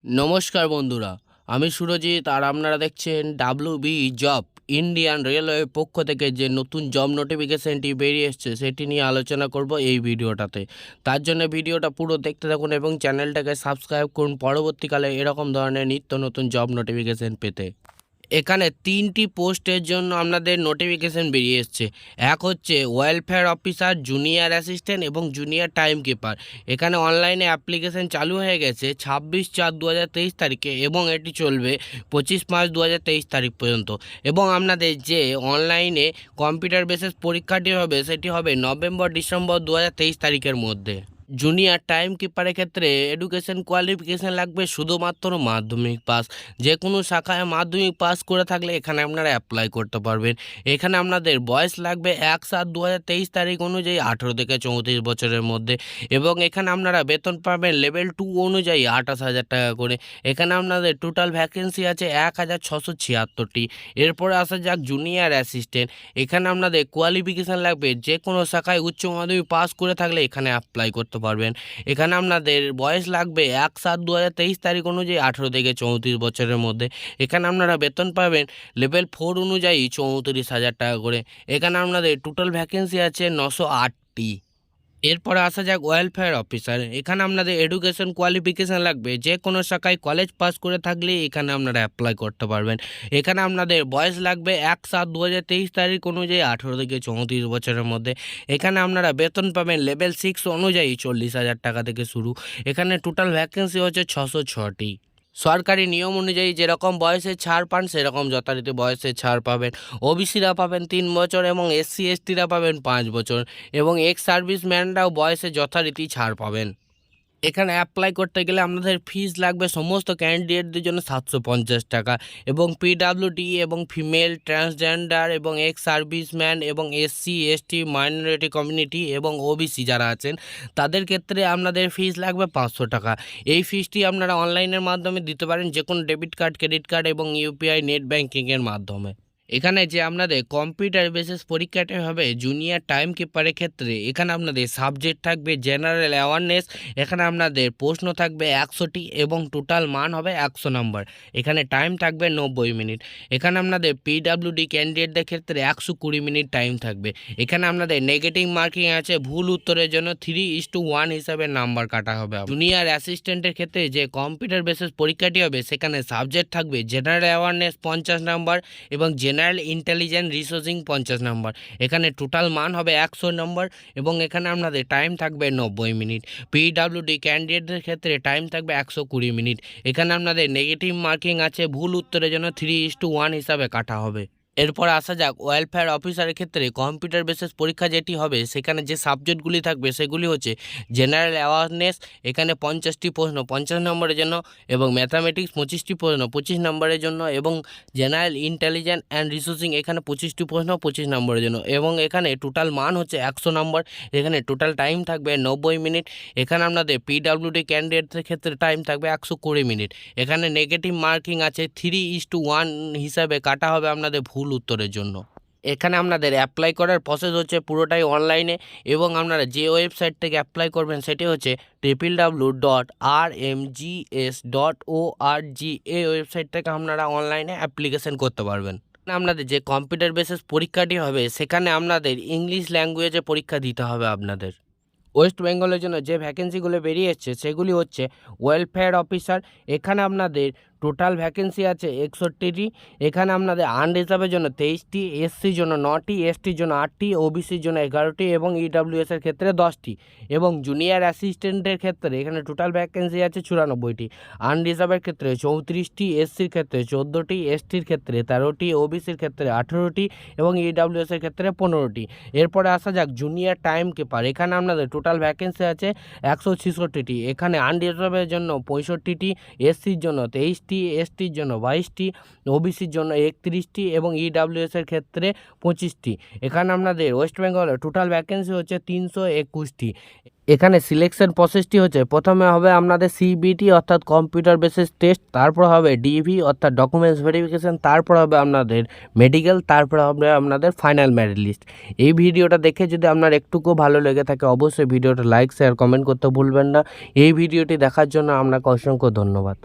নমস্কার বন্ধুরা, আমি সুরজিৎ আর আপনারা দেখছেন ডাব্লিউবি জব। ইন্ডিয়ান রেলওয়ে পক্ষ থেকে যে নতুন জব নোটিফিকেশনটি বেরিয়ে এসছে সেটি নিয়ে আলোচনা করব এই ভিডিওটাতে। তার জন্য ভিডিওটা পুরো দেখতে থাকুন এবং চ্যানেলটাকে সাবস্ক্রাইব করুন পরবর্তীকালে এরকম ধরনের নিত্য নতুন জব নোটিফিকেশন পেতে। এখানে ৩টি পোস্টের জন্য আপনাদের নোটিফিকেশন বেরিয়ে এসছে। এক হচ্ছে ওয়েলফেয়ার অফিসার, জুনিয়র অ্যাসিস্ট্যান্ট এবং জুনিয়র টাইম কিপার। এখানে অনলাইনে অ্যাপ্লিকেশন চালু হয়ে গেছে 26/4/2023 তারিখে এবং এটি চলবে 25 মার্চ 2023 তারিখ পর্যন্ত। এবং আপনাদের যে অনলাইনে কম্পিউটার বেসিস পরীক্ষাটি হবে সেটি হবে নভেম্বর-ডিসেম্বর 2023 তারিখের মধ্যে। জুনিয়র টাইম কিপারের ক্ষেত্রে এডুকেশন কোয়ালিফিকেশান লাগবে শুধুমাত্র মাধ্যমিক পাস। যে কোনো শাখায় মাধ্যমিক পাস করে থাকলে এখানে আপনারা অ্যাপ্লাই করতে পারবেন। এখানে আপনাদের বয়স লাগবে 1/7/2023 তারিখ অনুযায়ী 18 থেকে 34 বছরের মধ্যে। এবং এখানে আপনারা বেতন পাবেন লেভেল 2 অনুযায়ী 28,000 টাকা করে। এখানে আপনাদের টোটাল ভ্যাকেন্সি আছে 1676টি। এরপরে আসা যাক জুনিয়র অ্যাসিস্ট্যান্ট। এখানে আপনাদের কোয়ালিফিকেশান লাগবে যে কোনো শাখায় উচ্চ মাধ্যমিক পাস করে থাকলে এখানে অ্যাপ্লাই করতে পারবেন। এখানে আপনাদের বয়স লাগবে 1/7/2023 তারিখ অনুযায়ী 18 থেকে 34 বছরের মধ্যে। এখানে আপনারা বেতন পাবেন লেভেল 4 অনুযায়ী 34,000 টাকা করে। এখানে আপনাদের টোটাল ভ্যাকেন্সি আছে 908টি। এরপরে আসা যাক ওয়েলফেয়ার অফিসার। এখানে আপনাদের এডুকেশন কোয়ালিফিকেশান লাগবে যে কোনো শাখায় কলেজ পাস করে থাকলে এখানে আপনারা অ্যাপ্লাই করতে পারবেন। এখানে আপনাদের বয়স লাগবে 1/7/2023 তারিখ অনুযায়ী 18 থেকে 34 বছরের মধ্যে। এখানে আপনারা বেতন পাবেন লেভেল 6 অনুযায়ী 40,000 টাকা থেকে শুরু। এখানে টোটাল ভ্যাকেন্সি হচ্ছে 606টি। সরকারি নিয়ম অনুযায়ী যেরকম বয়সে ছাড় পান সেরকম যথারীতি বয়সে ছাড় পাবেন। ওবিসিরা পাবেন 3 বছর এবং SC STরা পাবেন 5 বছর এবং এক্স সার্ভিসম্যানরাও বয়সে যথারীতি ছাড় পাবেন। এখানে অ্যাপ্লাই করতে গেলে আপনাদের ফিস লাগবে সমস্ত ক্যান্ডিডেটদের জন্য 750 টাকা এবং PWD এবং ফিমেল, ট্রান্সজেন্ডার এবং এক্স সার্ভিসম্যান এবং SC ST মাইনরিটি কমিউনিটি এবং OBC যারা আছেন তাদের ক্ষেত্রে আপনাদের ফিস লাগবে 500 টাকা। এই ফিসটি আপনারা অনলাইনের মাধ্যমে দিতে পারেন যে কোনো ডেবিট কার্ড, ক্রেডিট কার্ড এবং UPI নেট ব্যাঙ্কিংয়ের মাধ্যমে। এখানে যে আপনাদের কম্পিউটার বেসিস পরীক্ষাটি হবে জুনিয়র টাইম কিপারের ক্ষেত্রে এখানে আপনাদের সাবজেক্ট থাকবে জেনারেল অ্যাওয়ারনেস। এখানে আপনাদের প্রশ্ন থাকবে 100টি এবং টোটাল মান হবে 100 নম্বর। এখানে টাইম থাকবে 90 মিনিট। এখানে আপনাদের PWD ক্যান্ডিডেটদের ক্ষেত্রে 120 মিনিট টাইম থাকবে। এখানে আপনাদের নেগেটিভ মার্কিং আছে, ভুল উত্তরের জন্য 3:1 হিসাবে নাম্বার কাটা হবে। জুনিয়র অ্যাসিস্ট্যান্টের ক্ষেত্রে যে কম্পিউটার বেসিস পরীক্ষাটি হবে সেখানে সাবজেক্ট থাকবে জেনারেল অ্যাওয়ারনেস 50 নম্বর এবং জেনারেল ইন্টেলিজেন্স রিসোর্সিং 50 নম্বর। এখানে টোটাল মান হবে 100 নম্বর এবং এখানে আপনাদের টাইম থাকবে 90 মিনিট। PWD ক্যান্ডিডেটদের ক্ষেত্রে টাইম থাকবে 120 মিনিট। এখানে আপনাদের নেগেটিভ মার্কিং আছে, ভুল উত্তরের জন্য 3:1 হিসাবে কাটা হবে। এরপর আসা যাক ওয়েলফেয়ার অফিসারের ক্ষেত্রে কম্পিউটার বেসিস পরীক্ষা যেটি হবে সেখানে যে সাবজেক্টগুলি থাকবে সেগুলি হচ্ছে জেনারেল অ্যাওয়ারনেস। এখানে 50টি প্রশ্ন 50 নম্বরের জন্য এবং ম্যাথামেটিক্স 25টি প্রশ্ন 25 নম্বরের জন্য এবং জেনারেল ইন্টেলিজেন্স অ্যান্ড রিসোর্সিং এখানে 25টি প্রশ্ন 25 নম্বরের জন্য এবং এখানে টোটাল মান হচ্ছে 100 নম্বর। এখানে টোটাল টাইম থাকবে 90 মিনিট। এখানে আপনাদের PWD ক্যান্ডিডেটদের ক্ষেত্রে টাইম থাকবে 120 মিনিট। এখানে নেগেটিভ মার্কিং আছে 3:1 হিসাবে কাটা হবে আপনাদের ভুল উত্তরের জন্য। এখানে আপনাদের অ্যাপ্লাই করার প্রসেস হচ্ছে পুরোটাই অনলাইনে এবং আপনারা যে ওয়েবসাইট থেকে অ্যাপ্লাই করবেন সেটি হচ্ছে www.rmgs.org। এই ওয়েবসাইট থেকে আপনারা অনলাইনে অ্যাপ্লিকেশন করতে পারবেন। আপনাদের যে কম্পিউটার বেসিস পরীক্ষাটি হবে সেখানে আপনাদের ইংলিশ ল্যাঙ্গুয়েজে পরীক্ষা দিতে হবে আপনাদের। ওয়েস্ট বেঙ্গলের জন্য যে ভ্যাকেন্সিগুলো বেরিয়ে এসছে সেগুলি হচ্ছে ওয়েলফেয়ার অফিসার। এখানে আপনাদের টোটাল ভ্যাকেন্সি আছে 61টি। এখানে আপনাদের আনরিজার্ভের জন্য 23টি, SCর জন্য 9টি, STর জন্য 8টি, OBCর জন্য 11টি এবং EWS এর ক্ষেত্রে 10টি এবং জুনিয়র অ্যাসিস্ট্যান্টের ক্ষেত্রে এখানে টোটাল ভ্যাকেন্সি আছে 94টি। আনরিজার্ভের ক্ষেত্রে 34টি, SCর ক্ষেত্রে 14টি, STর ক্ষেত্রে 13টি, OBCর ক্ষেত্রে 18টি এবং EWS এর ক্ষেত্রে 15টি। এরপরে আসা যাক জুনিয়র টাইম কিপার। এখানে আপনাদের টোটাল ভ্যাকেন্সি আছে 166টি। এখানে আনরিজার্ভের জন্য 65টি, SCর জন্য 23টি, STর জন্য 22টি, OBCর জন্য 31টি এবং EWS এর ক্ষেত্রে 25টি। এখানে আপনাদের ওয়েস্ট বেঙ্গলের টোটাল ভ্যাকেন্সি হচ্ছে 321টি। এখানে সিলেকশন প্রসেসটি হচ্ছে প্রথমে হবে আপনাদের CBT অর্থাৎ কম্পিউটার বেসিস টেস্ট, তারপর হবে DV অর্থাৎ ডকুমেন্টস ভেরিফিকেশান, তারপর হবে আপনাদের মেডিকেল, তারপর হবে আপনাদের ফাইনাল মেরিট লিস্ট। এই ভিডিওটা দেখে যদি আপনার একটুকু ভালো লেগে থাকে অবশ্যই ভিডিওটা লাইক, শেয়ার, কমেন্ট করতে ভুলবেন না। এই ভিডিওটি দেখার জন্য আপনাকে অসংখ্য ধন্যবাদ।